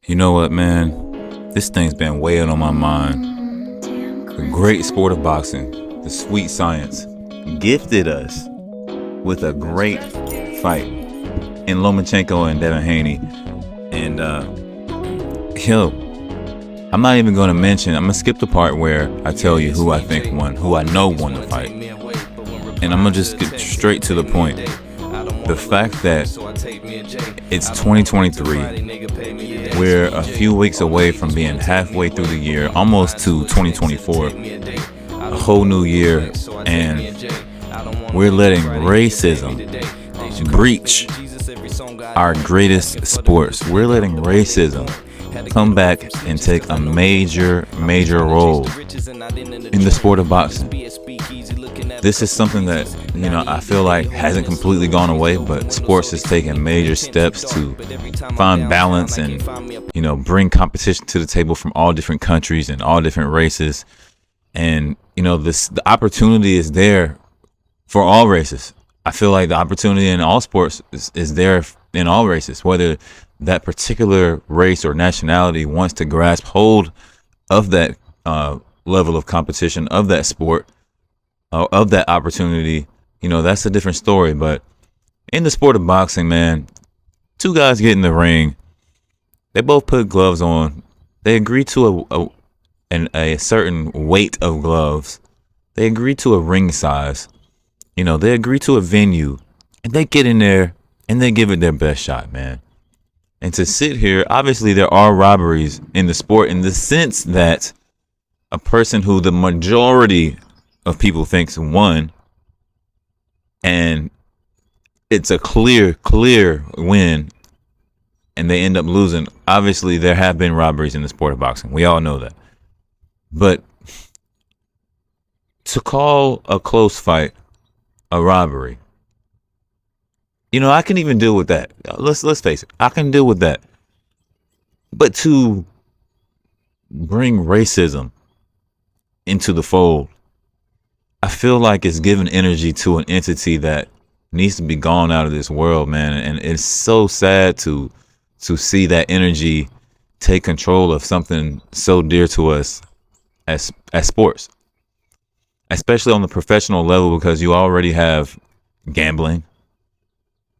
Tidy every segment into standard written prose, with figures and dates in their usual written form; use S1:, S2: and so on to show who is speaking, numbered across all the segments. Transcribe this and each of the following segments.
S1: You know what, man? This thing's been weighing on my mind. The great sport of boxing, the sweet science, gifted us with a great fight in Lomachenko and Devin Haney. And, I'm not even going to mention, I'm going to skip the part where I tell you who I think won, who I know won the fight. And I'm going to just get straight to the point. The fact that it's 2023, we're a few weeks away from being halfway through the year, almost to 2024, a whole new year, and we're letting racism breach our greatest sports. We're letting racism come back and take a major role in the sport of boxing. This is something that, I feel like hasn't completely gone away, but sports is taking major steps to find balance and, bring competition to the table from all different countries and all different races. And, the opportunity is there for all races. I feel like the opportunity in all sports is there in all races, whether that particular race or nationality wants to grasp hold of that level of competition, of that sport, of that opportunity. That's a different story. But in the sport of boxing, man, two guys get in the ring. They both put gloves on. They agree to a certain weight of gloves. They agree to a ring size. They agree to a venue, and they get in there and they give it their best shot, man. And to sit here, obviously there are robberies in the sport in the sense that a person who the majority of people thinks won, and it's a clear win, and they end up losing. Obviously, there have been robberies in the sport of boxing. We all know that. But to call a close fight a robbery, I can even deal with that. Let's face it, I can deal with that. But to bring racism into the fold, I feel like it's giving energy to an entity that needs to be gone out of this world, man. And it's so sad to see that energy take control of something so dear to us as sports, especially on the professional level, because you already have gambling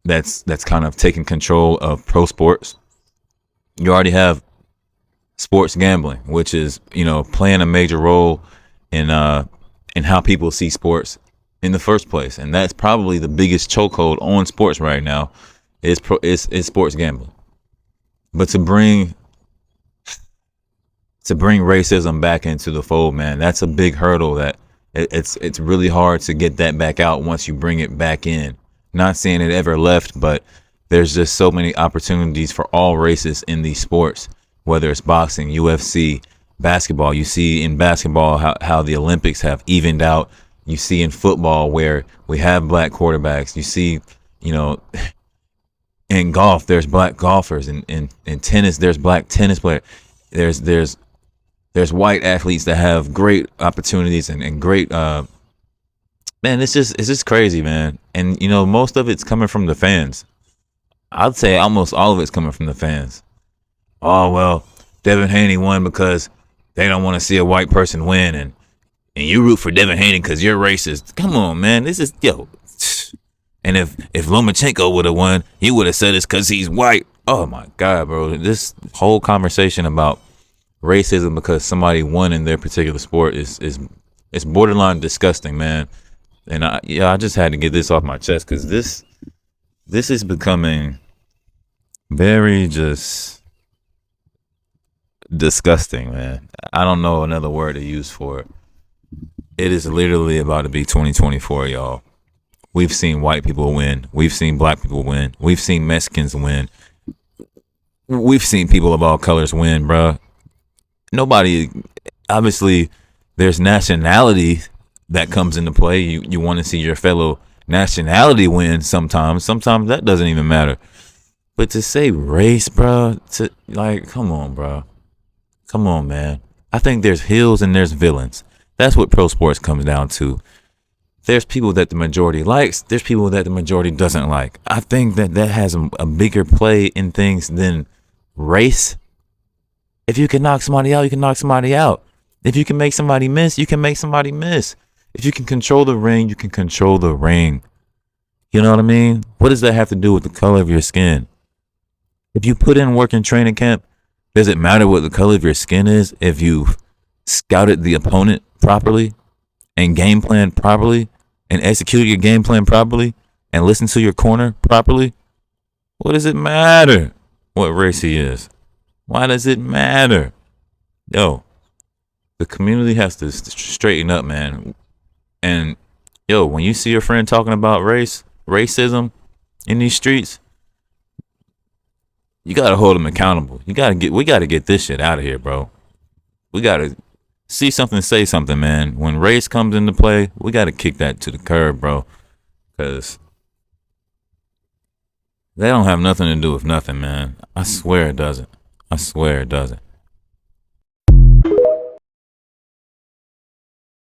S1: that's kind of taking control of pro sports. You already have sports gambling, which is, playing a major role in how people see sports in the first place. And that's probably the biggest chokehold on sports right now is sports gambling. But to bring racism back into the fold, man, that's a big hurdle that it's really hard to get that back out once you bring it back in. Not saying it ever left, but there's just so many opportunities for all races in these sports, whether it's boxing, UFC, basketball. You see in basketball how the Olympics have evened out. You see in football where we have black quarterbacks. You see, in golf, there's black golfers. In tennis, there's black tennis players. There's white athletes that have great opportunities and great, man, it's just crazy, man. And, most of it's coming from the fans. I'd say almost all of it's coming from the fans. Oh, well, Devin Haney won because they don't want to see a white person win, and you root for Devin Haney because you're racist. Come on, man. This is, and if Lomachenko would have won, he would have said it's because he's white. Oh, my God, bro. This whole conversation about racism because somebody won in their particular sport is borderline disgusting, man. And I just had to get this off my chest because this is becoming very just disgusting, man. I don't know another word to use for it. It is literally about to be 2024, y'all. We've seen white people win. We've seen black people win. We've seen Mexicans win. We've seen people of all colors win, bruh. Nobody, obviously, there's nationality that comes into play. You want to see your fellow nationality win sometimes. Sometimes that doesn't even matter. But to say race, bro, come on, bro. Come on, man. I think there's heels and there's villains. That's what pro sports comes down to. There's people that the majority likes. There's people that the majority doesn't like. I think that has a bigger play in things than race If you can knock somebody out, you can knock somebody out. If you can make somebody miss, you can make somebody miss. If you can control the ring, you can control the ring. You know what I mean? What does that have to do with the color of your skin? If you put in work in training camp, does it matter what the color of your skin is if you've scouted the opponent properly and game planned properly and executed your game plan properly and listened to your corner properly? What does it matter what race he is? Why does it matter? Yo, the community has to straighten up, man. And yo, when you see your friend talking about racism in these streets, you gotta hold them accountable. We gotta get this shit out of here, bro. We gotta see something, say something, man. When race comes into play, we gotta kick that to the curb, bro. Cause they don't have nothing to do with nothing, man. I swear it doesn't. I swear it doesn't.